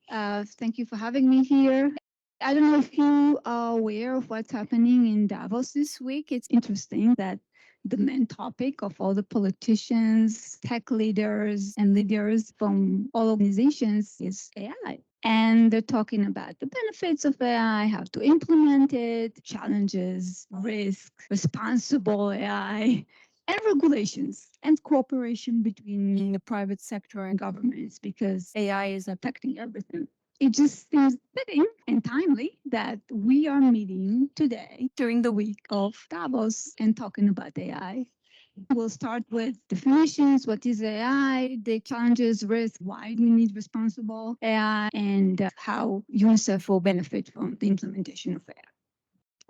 Thank you for having me here. I don't know if you are aware of what's happening in Davos this week. It's interesting that the main topic of all the politicians, tech leaders, and leaders from all organizations is AI. And they're talking about the benefits of AI, how to implement it, challenges, risk, responsible AI, and regulations and cooperation between the private sector and governments because AI is affecting everything. It just seems fitting and timely that we are meeting today during the week of Davos and talking about AI. We'll start with definitions. What is AI? The challenges, risks, why we need responsible AI, and how UNICEF will benefit from the implementation of AI.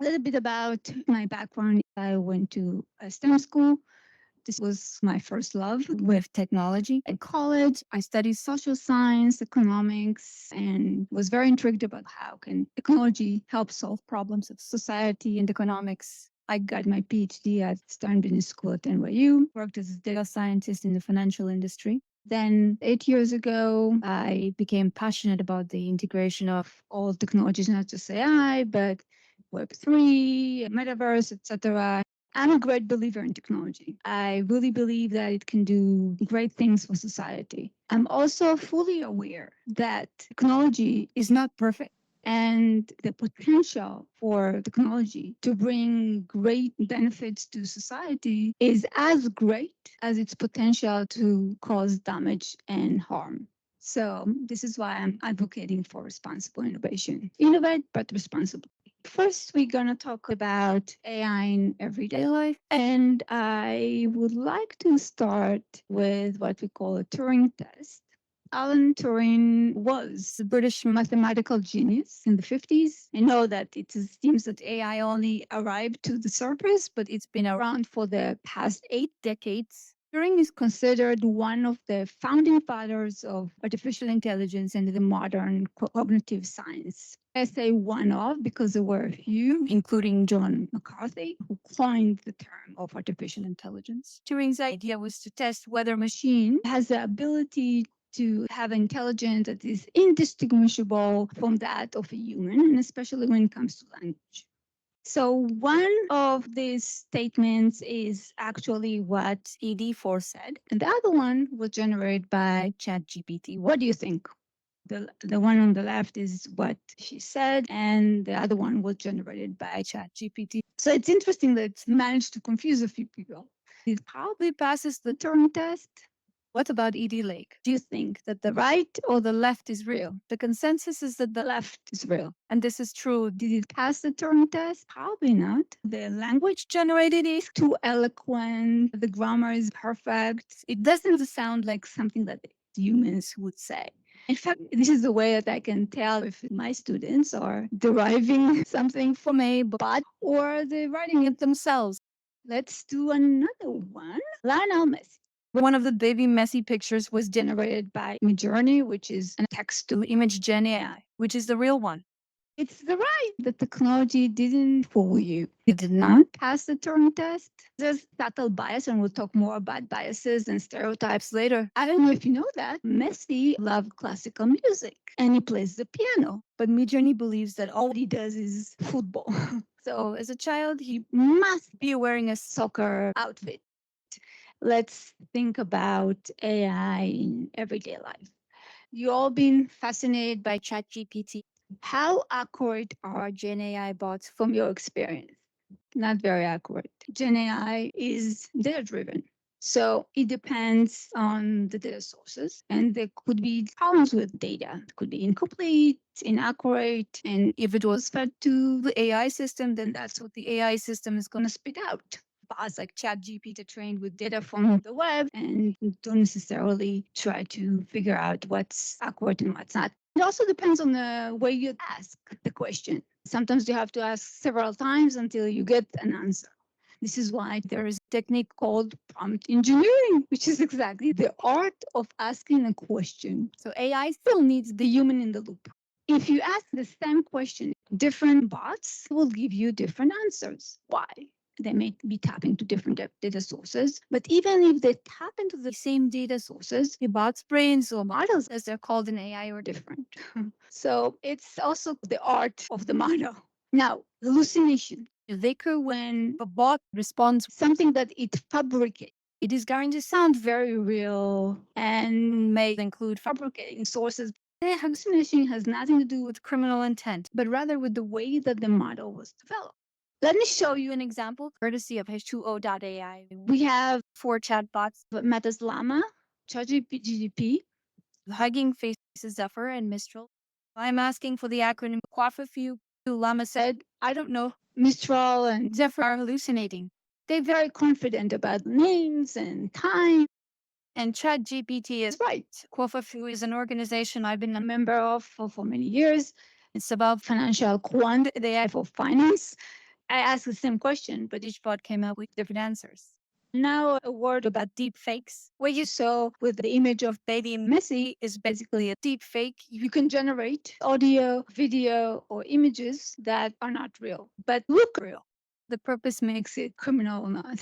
A little bit about my background. I went to a STEM school. This was my first love with technology. At college, I studied social science, economics, and was very intrigued about how can technology help solve problems of society and economics. I got my PhD at Stern Business School at NYU, worked as a data scientist in the financial industry. Then 8 years ago, I became passionate about the integration of all technologies, not just AI, but Web3, metaverse, etc. I'm a great believer in technology. I really believe that it can do great things for society. I'm also fully aware that technology is not perfect. And the potential for technology to bring great benefits to society is as great as its potential to cause damage and harm. So, this is why I'm advocating for responsible innovation. Innovate, but responsibly. First, we're going to talk about AI in everyday life. And I would like to start with what we call a Turing test. Alan Turing was a British mathematical genius in the 50s. I know that it seems that AI only arrived to the surface, but it's been around for the past 8 decades. Turing is considered one of the founding fathers of artificial intelligence and the modern cognitive science. I say one of because there were a few, including John McCarthy, who coined the term of artificial intelligence. Turing's idea was to test whether a machine has the ability to have intelligence that is indistinguishable from that of a human, and especially when it comes to language. So one of these statements is actually what ED4 said, and the other one was generated by ChatGPT. What do you think? The one on the left is what she said, and the other one was generated by ChatGPT. So it's interesting that it's managed to confuse a few people. It probably passes the Turing test. What about ED Lake? Do you think that the right or the left is real? The consensus is that the left is real. And this is true. Did it pass the Turing test? Probably not. The language generated is too eloquent. The grammar is perfect. It doesn't sound like something that humans would say. In fact, this is the way that I can tell if my students are deriving something from a bot or they're writing it themselves. Let's do another one. Lionel Messi. One of the baby Messi pictures was generated by Midjourney, which is a text-to-image Gen AI, which is the real one. It's the right. The technology didn't fool you. It did not pass the Turing test. There's subtle bias, and we'll talk more about biases and stereotypes later. I don't know if you know that. Messi loved classical music, and he plays the piano. But Midjourney believes that all he does is football. So as a child, he must be wearing a soccer outfit. Let's think about AI in everyday life. You all been fascinated by ChatGPT. How accurate are Gen AI bots from your experience? Not very accurate. Gen AI is data driven. So it depends on the data sources, and there could be problems with data. It could be incomplete, inaccurate, and if it was fed to the AI system, then that's what the AI system is going to spit out. Bots like ChatGPT trained with data from the web and don't necessarily try to figure out what's accurate and what's not. It also depends on the way you ask the question. Sometimes you have to ask several times until you get an answer. This is why there is a technique called prompt engineering, which is exactly the art of asking a question. So AI still needs the human in the loop. If you ask the same question, different bots will give you different answers. Why? They may be tapping to different data sources, but even if they tap into the same data sources, the bot's brains or models, as they're called in AI, are different. So it's also the art of the model. Now, hallucination. They occur when a bot responds something that it fabricates. It is going to sound very real and may include fabricating sources. The hallucination has nothing to do with criminal intent, but rather with the way that the model was developed. Let me show you an example, courtesy of H2O.ai. We have 4 chatbots, Meta's Llama, ChatGPT, Hugging Faces Zephyr, and Mistral. I'm asking for the acronym Quaffew. Llama said, I don't know. Mistral and Zephyr are hallucinating. They're very confident about names and time. And ChatGPT is right. Quaffew is an organization I've been a member of for many years. It's about financial quant, the AI for finance. I asked the same question, but each bot came up with different answers. Now, a word about deepfakes. What you saw with the image of baby Messi is basically a deepfake. You can generate audio, video, or images that are not real, but look real. The purpose makes it criminal or not.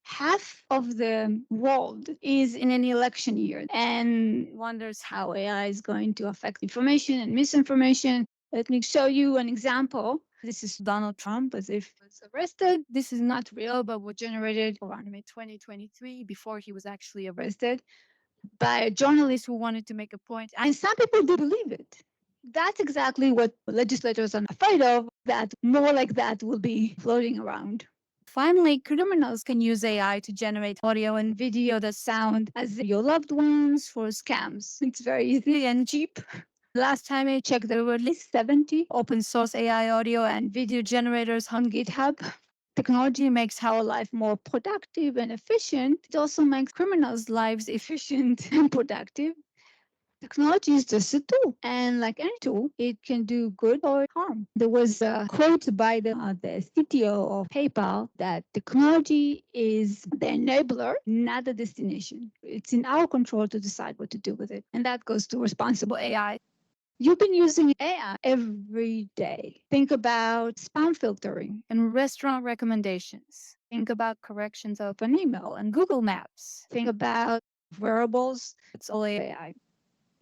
Half of the world is in an election year and wonders how AI is going to affect information and misinformation. Let me show you an example. This is Donald Trump as if he was arrested. This is not real, but was generated around May 2023 before he was actually arrested by a journalist who wanted to make a point. And some people do believe it. That's exactly what legislators are afraid of, that more like that will be floating around. Finally, criminals can use AI to generate audio and video that sound as your loved ones for scams. It's very easy and cheap. Last time I checked, there were at least 70 open source AI audio and video generators on GitHub. Technology makes our life more productive and efficient. It also makes criminals' lives efficient and productive. Technology is just a tool, and like any tool, it can do good or harm. There was a quote by the CTO of PayPal that technology is the enabler, not the destination. It's in our control to decide what to do with it, and that goes to responsible AI. You've been using AI every day. Think about spam filtering and restaurant recommendations. Think about corrections of an email and Google Maps. Think about wearables. It's all AI.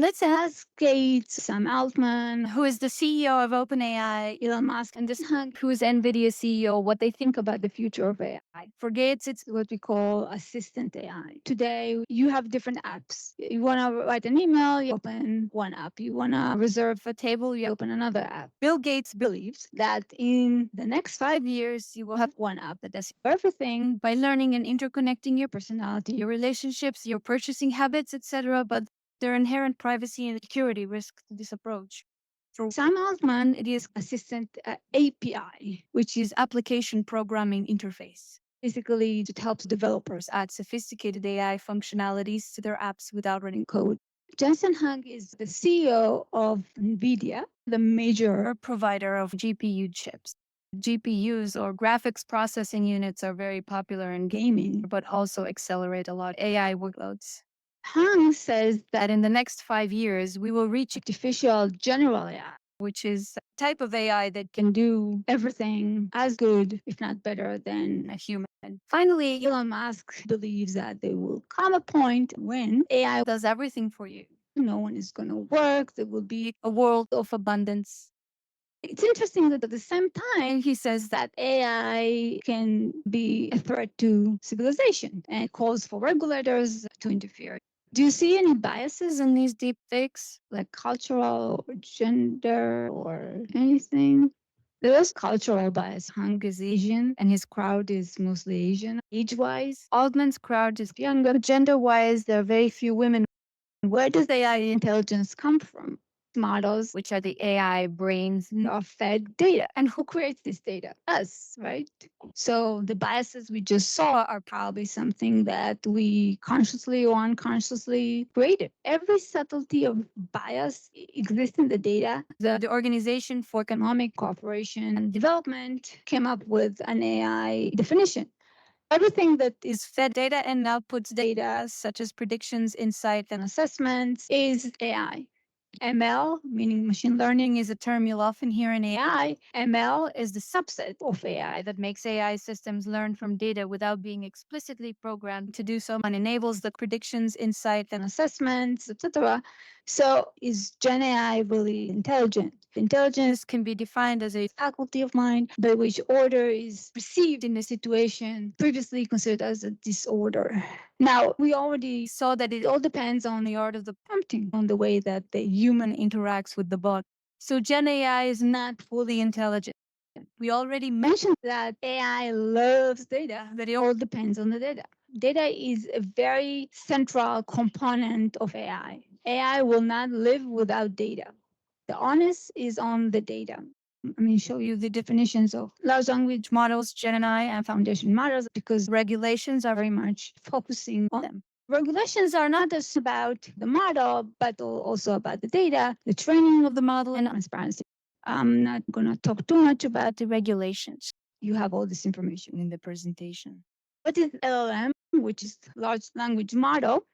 Let's ask Gates, Sam Altman, who is the CEO of OpenAI, Elon Musk, and this Huang, who is NVIDIA CEO, what they think about the future of AI. For Gates, it's what we call assistant AI. Today, you have different apps. You want to write an email, you open one app. You want to reserve a table, you open another app. Bill Gates believes that in the next 5 years, you will have one app that does everything by learning and interconnecting your personality, your relationships, your purchasing habits, etc. But there are inherent privacy and security risks to this approach. For Sam Altman, it is Assistant API, which is Application Programming Interface. Basically, it helps developers add sophisticated AI functionalities to their apps without running code. Jensen Huang is the CEO of NVIDIA, the major provider of GPU chips. GPUs or graphics processing units are very popular in gaming, but also accelerate a lot of AI workloads. Huang says that in the next 5 years, we will reach artificial general AI, which is a type of AI that can do everything as good, if not better, than a human. Finally, Elon Musk believes that there will come a point when AI does everything for you. No one is going to work. There will be a world of abundance. It's interesting that at the same time, he says that AI can be a threat to civilization and calls for regulators to interfere. Do you see any biases in these deep fakes, like cultural or gender or anything? There is cultural bias. Hung is Asian and his crowd is mostly Asian. Age-wise, Altman's crowd is younger. Gender-wise, there are very few women. Where does AI intelligence come from? Models, which are the AI brains, are fed data. And who creates this data? Us, right? So the biases we just saw are probably something that we consciously or unconsciously created. Every subtlety of bias exists in the data. The Organization for Economic Cooperation and Development came up with an AI definition. Everything that is fed data and outputs data, such as predictions, insight, and assessments, is AI. ML, meaning machine learning, is a term you'll often hear in AI. ML is the subset of AI that makes AI systems learn from data without being explicitly programmed to do so and enables the predictions, insight, and assessments, etc. So, is Gen AI really intelligent? Intelligence can be defined as a faculty of mind by which order is perceived in a situation previously considered as a disorder. Now, we already saw that it all depends on the art of the prompting, on the way that the human interacts with the bot. So, Gen AI is not fully intelligent. We already mentioned that AI loves data, but it all depends on the data. Data is a very central component of AI. AI will not live without data. The onus is on the data. Let me show you the definitions of large language models, Gemini, and foundation models because regulations are very much focusing on them. Regulations are not just about the model, but also about the data, the training of the model, and transparency. I'm not going to talk too much about the regulations. You have all this information in the presentation. What is LLM, which is large language model?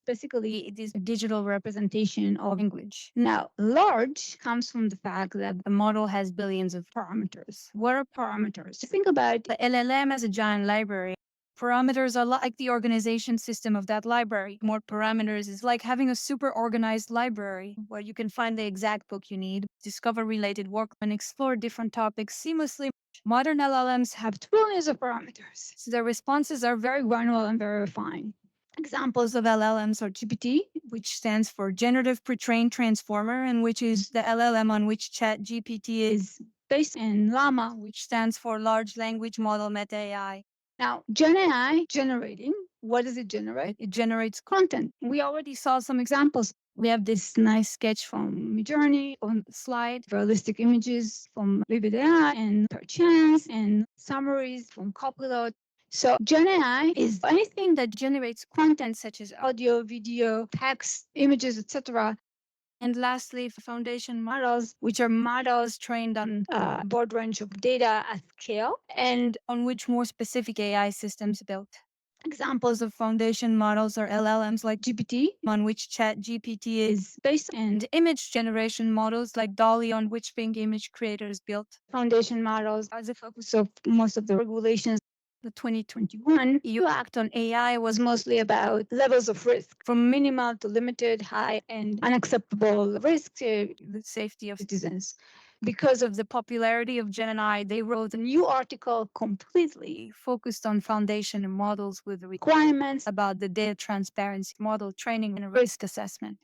Basically, it is a digital representation of language. Now, large comes from the fact that the model has billions of parameters. What are parameters? Think about the LLM as a giant library. Parameters are like the organization system of that library. More parameters is like having a super organized library where you can find the exact book you need, discover related work, and explore different topics seamlessly. Modern LLMs have trillions of parameters, so their responses are very granular and very refined. Examples of LLMs are GPT, which stands for Generative Pre-trained Transformer, and which is the LLM on which ChatGPT is based, and Llama, which stands for Large Language Model Meta AI. Now, Gen AI generating, what does it generate? It generates content. We already saw some examples. We have this nice sketch from Midjourney on the slide, realistic images from Vivid AI and Perchance, and summaries from Copilot. So Gen AI is anything that generates content such as audio, video, text, images, etc. And lastly, foundation models, which are models trained on a broad range of data at scale and on which more specific AI systems built. Examples of foundation models are LLMs like GPT, on which ChatGPT is based, and image generation models like DALL-E, on which Bing image creators built. Foundation models are the focus of most of the regulations. The 2021 EU Act on AI was mostly about levels of risk, from minimal to limited, high, and unacceptable risk to the safety of citizens. Because of the popularity of Gemini, they wrote a new article completely focused on foundation and models with requirements about the data transparency, model training, and risk assessment.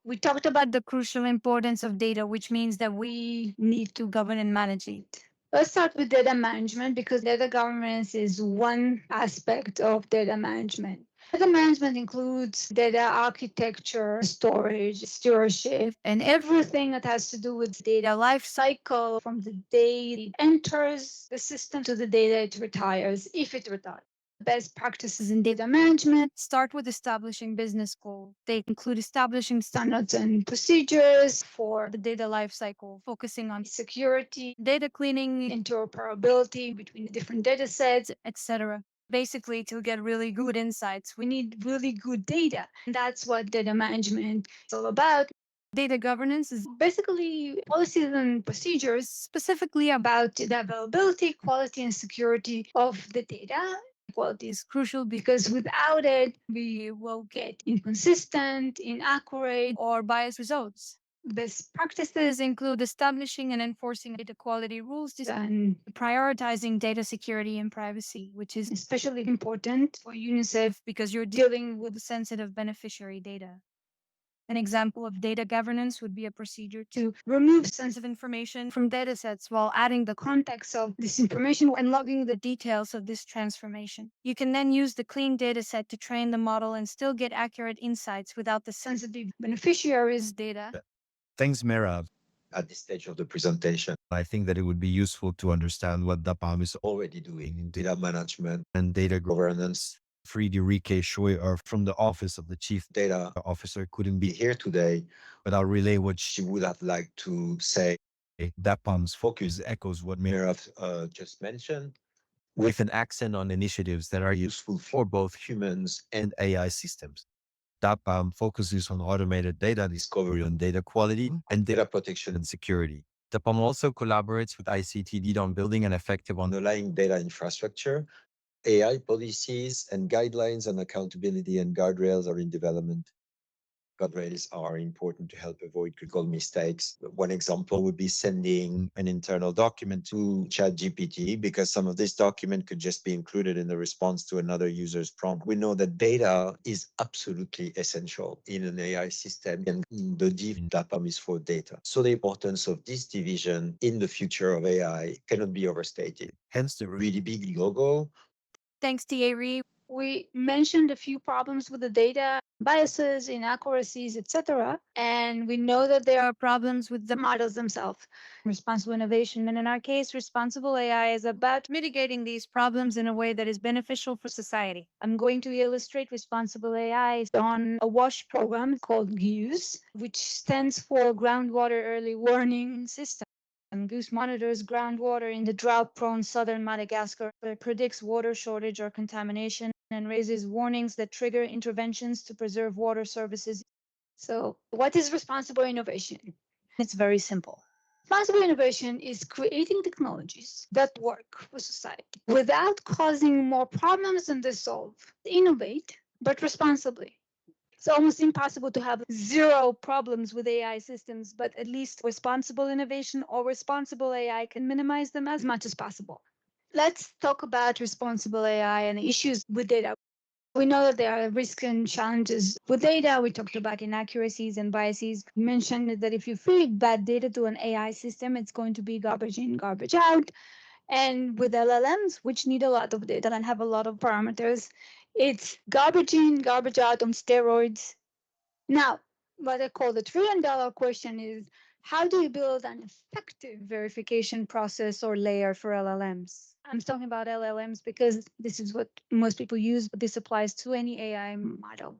We talked about the crucial importance of data, which means that we need to govern and manage it. Let's start with data management because data governance is one aspect of data management. Data management includes data architecture, storage, stewardship, and everything that has to do with data life cycle from the day it enters the system to the day it retires, if it retires. Best practices in data management start with establishing business goals. They include establishing standards and procedures for the data lifecycle, focusing on security, data cleaning, interoperability between the different data sets, etc. Basically, to get really good insights, we need really good data. And that's what data management is all about. Data governance is basically policies and procedures specifically about the availability, quality, and security of the data. Quality is crucial because without it, we will get inconsistent, inaccurate, or biased results. Best practices include establishing and enforcing data quality rules and prioritizing data security and privacy, which is especially important for UNICEF because you're dealing with sensitive beneficiary data. An example of data governance would be a procedure to remove sensitive information from datasets while adding the context of this information and logging the details of this transformation. You can then use the clean dataset to train the model and still get accurate insights without the sensitive beneficiaries' data. Thanks, Mera. At this stage of the presentation, I think that it would be useful to understand what DAPM is already doing in data management and data governance. Friederike Scheuer from the Office of the Chief Data Officer couldn't be here today, but I'll relay what she would have liked to say. DAPM's focus echoes what Mera just mentioned, with an accent on initiatives that are useful for both humans and AI systems. DAPM focuses on automated data discovery on data quality and data protection and security. DAPM also collaborates with ICTD on building an effective underlying data infrastructure. AI policies and guidelines on accountability and guardrails are in development. Guardrails are important to help avoid critical mistakes. One example would be sending an internal document to ChatGPT because some of this document could just be included in the response to another user's prompt. We know that data is absolutely essential in an AI system, and the DAPM is for data. So the importance of this division in the future of AI cannot be overstated. Hence the really big logo. Thanks, Thierry. We mentioned a few problems with the data, biases, inaccuracies, etc. And we know that there are problems with the models themselves. Responsible innovation, and in our case, responsible AI is about mitigating these problems in a way that is beneficial for society. I'm going to illustrate responsible AI on a WASH program called GEWS, which stands for Groundwater Early Warning System. GEWS monitors groundwater in the drought-prone southern Madagascar, predicts water shortage or contamination, and raises warnings that trigger interventions to preserve water services. So, what is responsible innovation? It's very simple. Responsible innovation is creating technologies that work for society without causing more problems than they solve. Innovate, but responsibly. It's almost impossible to have zero problems with AI systems, but at least responsible innovation or responsible AI can minimize them as much as possible. Let's talk about responsible AI and issues with data. We know that there are risks and challenges with data. We talked about inaccuracies and biases. We mentioned that if you feed bad data to an AI system, it's going to be garbage in, garbage out. And with LLMs, which need a lot of data and have a lot of parameters, it's garbage in, garbage out on steroids. Now, what I call the $1 trillion question is, how do you build an effective verification process or layer for LLMs? I'm talking about LLMs because this is what most people use, but this applies to any AI model.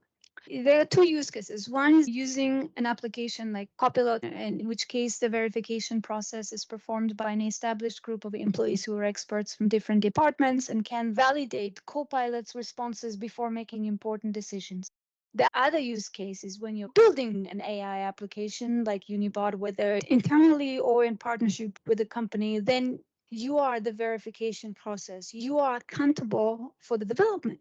There are two use cases. One is using an application like Copilot, in which case the verification process is performed by an established group of employees who are experts from different departments and can validate Copilot's responses before making important decisions. The other use case is when you're building an AI application like Unibot, whether internally or in partnership with a company, then you are the verification process. You are accountable for the development,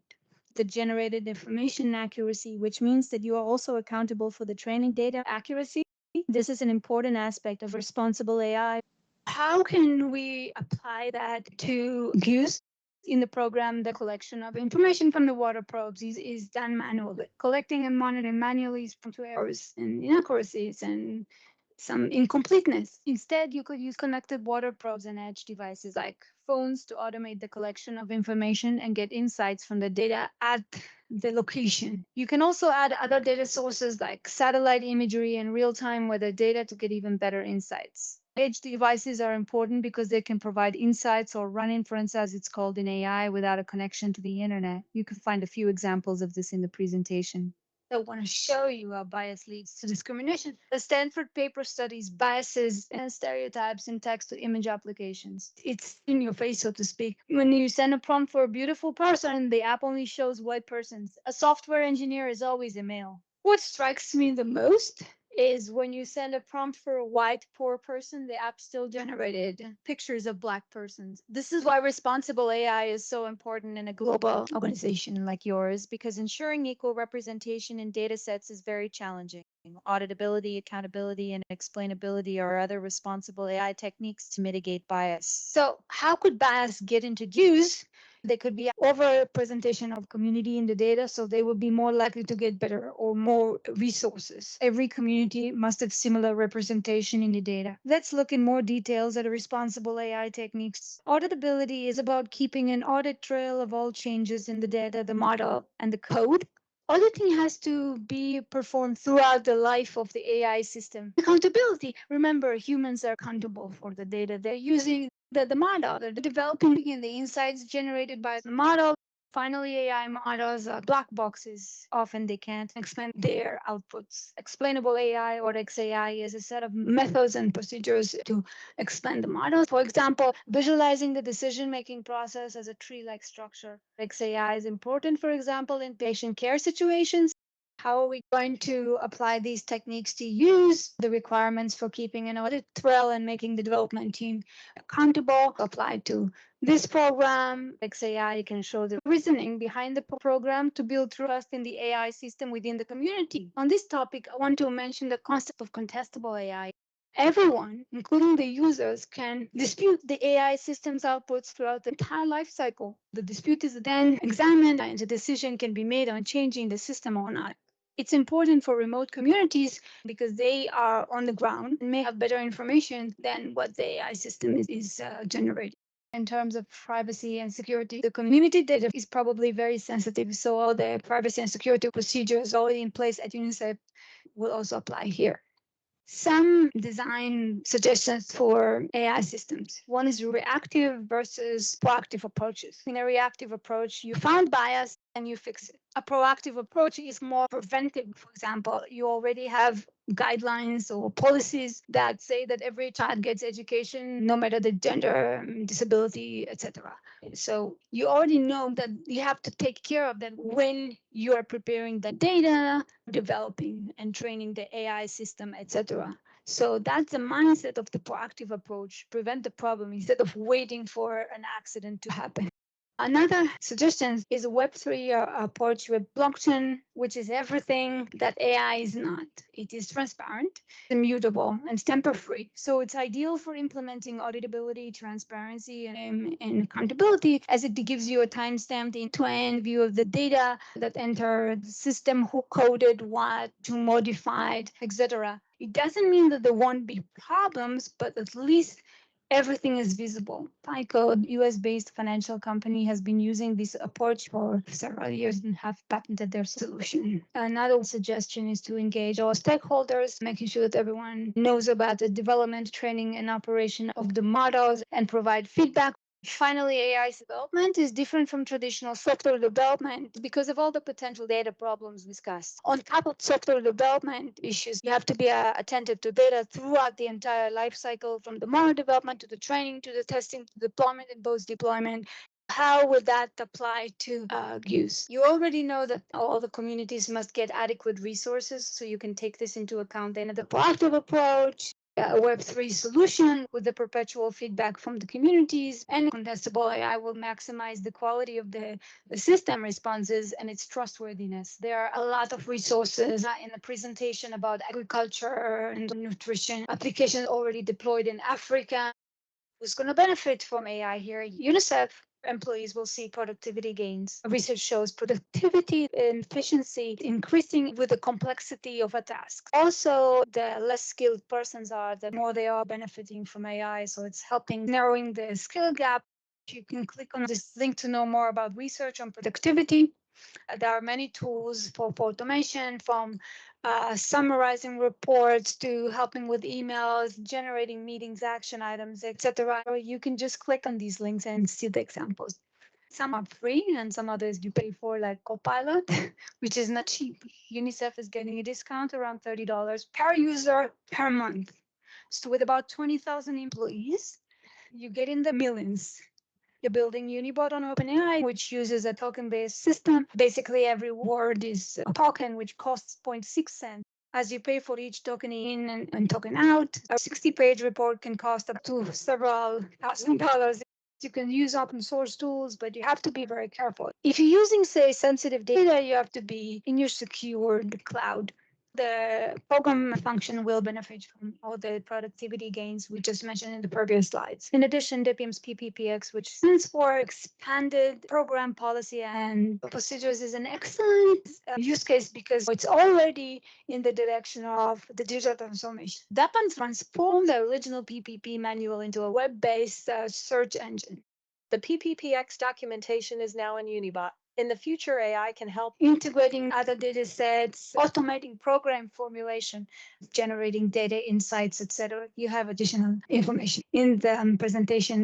the generated information accuracy, which means that you are also accountable for the training data accuracy. This is an important aspect of responsible AI. How can we apply that to GEWS? In the program, the collection of information from the water probes is done manually. Collecting and monitoring manually is prone to errors and inaccuracies and some incompleteness. Instead, you could use connected water probes and edge devices like phones to automate the collection of information and get insights from the data at the location. You can also add other data sources like satellite imagery and real-time weather data to get even better insights. Edge devices are important because they can provide insights or run inference, as it's called in AI, without a connection to the internet. You can find a few examples of this in the presentation. I want to show you how bias leads to discrimination. The Stanford paper studies biases and stereotypes in text to image applications. It's in your face, so to speak. When you send a prompt for a beautiful person, the app only shows white persons. A software engineer is always a male. What strikes me the most is when you send a prompt for a white poor person, the app still generated pictures of black persons. This is why responsible AI is so important in a global organization like yours, because ensuring equal representation in data sets is very challenging. Auditability, accountability, and explainability are other responsible AI techniques to mitigate bias. So, how could bias get into use? There could be overrepresentation of community in the data, so they would be more likely to get better or more resources. Every community must have similar representation in the data. Let's look in more details at responsible AI techniques. Auditability is about keeping an audit trail of all changes in the data, the model, and the code. Auditing has to be performed throughout the life of the AI system. Accountability. Remember, humans are accountable for the data they're using, the model, they're developing and the insights generated by the model. Finally, AI models are black boxes. Often they can't explain their outputs. Explainable AI or XAI is a set of methods and procedures to explain the model. For example, visualizing the decision-making process as a tree-like structure. XAI is important, for example, in patient care situations. How are we going to apply these techniques to use the requirements for keeping an audit trail and making the development team accountable? Applied to this program, XAI can show the reasoning behind the program to build trust in the AI system within the community. On this topic, I want to mention the concept of contestable AI. Everyone, including the users, can dispute the AI system's outputs throughout the entire life cycle. The dispute is then examined and a decision can be made on changing the system or not. It's important for remote communities because they are on the ground and may have better information than what the AI system is generating. In terms of privacy and security, the community data is probably very sensitive, so all the privacy and security procedures already in place at UNICEF will also apply here. Some design suggestions for AI systems. One is reactive versus proactive approaches. In a reactive approach, you found bias and you fix it. A proactive approach is more preventive. For example, you already have guidelines or policies that say that every child gets education, no matter the gender, disability, etc. So you already know that you have to take care of that when you are preparing the data, developing and training the AI system, etc. So that's the mindset of the proactive approach, prevent the problem instead of waiting for an accident to happen. Another suggestion is a Web3 approach with blockchain, which is everything that AI is not. It is transparent, immutable, and tamper-free. So it's ideal for implementing auditability, transparency, and accountability, as it gives you a timestamped end-to-end view of the data that entered the system, who coded what, who modified, etc. It doesn't mean that there won't be problems, but at least everything is visible. FICO, US-based financial company, has been using this approach for several years and have patented their solution. Another suggestion is to engage all stakeholders, making sure that everyone knows about the development, training, and operation of the models and provide feedback. Finally, AI development is different from traditional software development because of all the potential data problems discussed. On top of software development issues, you have to be attentive to data throughout the entire life cycle, from the model development to the training to the testing to deployment and post deployment. How would that apply to GEWS? You already know that all the communities must get adequate resources, so you can take this into account. Then the proactive approach, a Web3 solution with the perpetual feedback from the communities, and contestable AI will maximize the quality of the system responses and its trustworthiness. There are a lot of resources in the presentation about agriculture and nutrition applications already deployed in Africa. Who's going to benefit from AI here? UNICEF employees will see productivity gains. Research shows productivity and efficiency increasing with the complexity of a task. Also, the less skilled persons are, the more they are benefiting from AI. So it's helping narrowing the skill gap. You can click on this link to know more about research on productivity. There are many tools for automation, from summarizing reports to helping with emails, generating meetings, action items, etc. You can just click on these links and see the examples. Some are free and some others you pay for, like Copilot, which is not cheap. UNICEF is getting a discount around $30 per user per month. So with about 20,000 employees, you get in the millions. You're building Unibot on OpenAI, which uses a token-based system. Basically, every word is a token, which costs zero point 0.6 cents. As you pay for each token in and token out, a 60-page report can cost up to several $1,000s. You can use open source tools, but you have to be very careful. If you're using, say, sensitive data, you have to be in your secured cloud. The program function will benefit from all the productivity gains we just mentioned in the previous slides. In addition, DAPM's PPPX, which stands for Expanded Program Policy and Procedures, is an excellent use case because it's already in the direction of the digital transformation. DAPM transformed the original PPP manual into a web-based search engine. The PPPX documentation is now in Unibot. In the future, AI can help integrating other data sets, automating program formulation, generating data insights, etc. You have additional information in the presentation.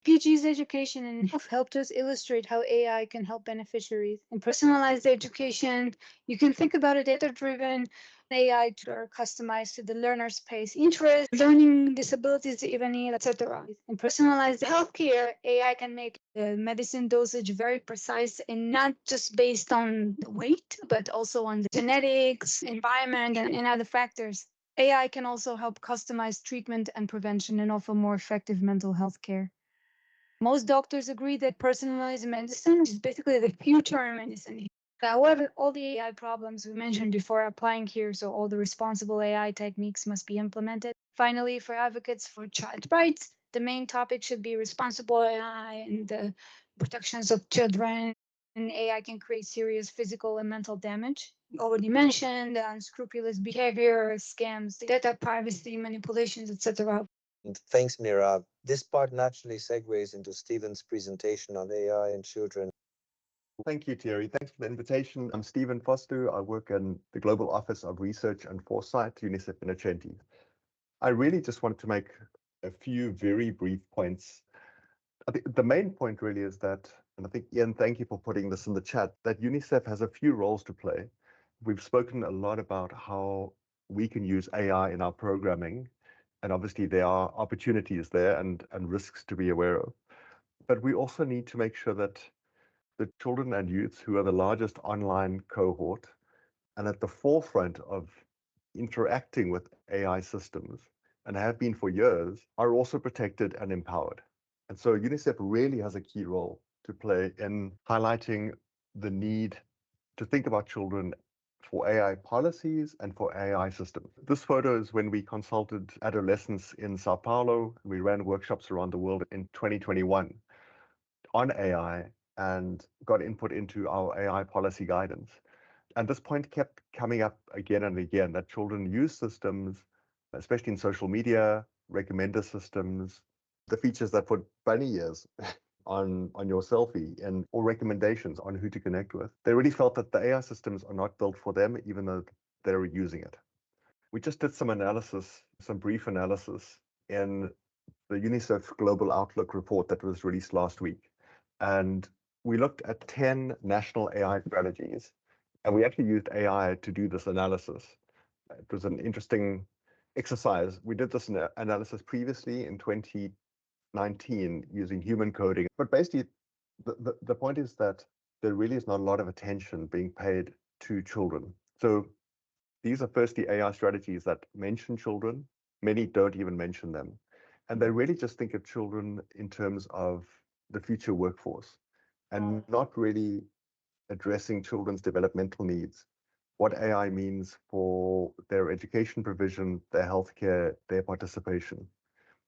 PG's education and health helped us illustrate how AI can help beneficiaries in personalized education. You can think about a data-driven AI to are customized to the learner's pace, interest, learning disabilities, even need, etc. In personalized healthcare, AI can make the medicine dosage very precise and not just based on the weight, but also on the genetics, environment, and other factors. AI can also help customize treatment and prevention and offer more effective mental health care. Most doctors agree that personalized medicine is basically the future in medicine. However, all the AI problems we mentioned before are applying here, so all the responsible AI techniques must be implemented. Finally, for advocates for child rights, the main topic should be responsible AI and the protections of children. And AI can create serious physical and mental damage. You already mentioned unscrupulous behavior, scams, data privacy, manipulations, etc. Thanks, Mira. This part naturally segues into Stephen's presentation on AI and children. Thank you, Thierry. Thanks for the invitation. I'm Stephen Foster. I work in the Global Office of Research and Foresight, UNICEF Beneficiaries. I really just wanted to make a few very brief points. I think the main point really is that, and I think, Ian, thank you for putting this in the chat, that UNICEF has a few roles to play. We've spoken a lot about how we can use AI in our programming, and obviously there are opportunities there and risks to be aware of. But we also need to make sure that the children and youths, who are the largest online cohort and at the forefront of interacting with AI systems and have been for years, are also protected and empowered. And so UNICEF really has a key role to play in highlighting the need to think about children for AI policies and for AI systems. This photo is when we consulted adolescents in Sao Paulo. We ran workshops around the world in 2021 on AI and got input into our AI policy guidance. And this point kept coming up again and again, that children use systems, especially in social media, recommender systems, the features that put bunny ears on your selfie and or recommendations on who to connect with. They really felt that the AI systems are not built for them, even though they're using it. We just did some analysis, some brief analysis in the UNICEF Global Outlook report that was released last week. And we looked at 10 national AI strategies, and we actually used AI to do this analysis. It was an interesting exercise. We did this analysis previously in 2019 using human coding. But basically, the point is that there really is not a lot of attention being paid to children. So these are firstly AI strategies that mention children. Many don't even mention them. And they really just think of children in terms of the future workforce and not really addressing children's developmental needs, what AI means for their education provision, their healthcare, their participation.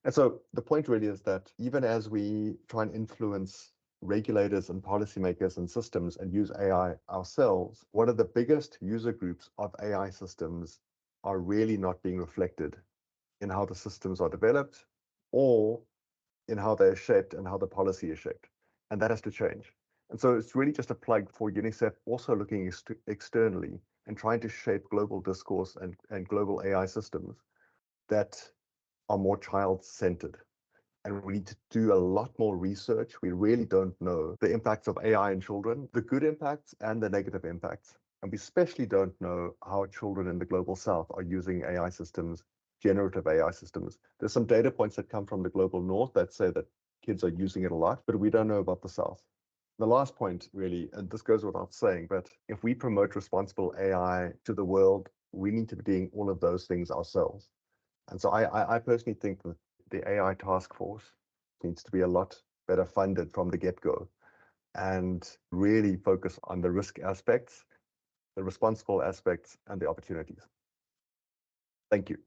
And so the point really is that even as we try and influence regulators and policymakers and systems and use AI ourselves, one of the biggest user groups of AI systems are really not being reflected in how the systems are developed or in how they're shaped and how the policy is shaped. And that has to change. And so it's really just a plug for UNICEF also looking externally and trying to shape global discourse and global AI systems that are more child-centered. And we need to do a lot more research. We really don't know the impacts of AI in children, the good impacts and the negative impacts. And we especially don't know how children in the global south are using AI systems, generative AI systems. There's some data points that come from the global north that say that kids are using it a lot, but we don't know about the south. The last point really, and this goes without saying, but if we promote responsible AI to the world, we need to be doing all of those things ourselves. And so I personally think that the AI task force needs to be a lot better funded from the get-go and really focus on the risk aspects, the responsible aspects, and the opportunities. Thank you.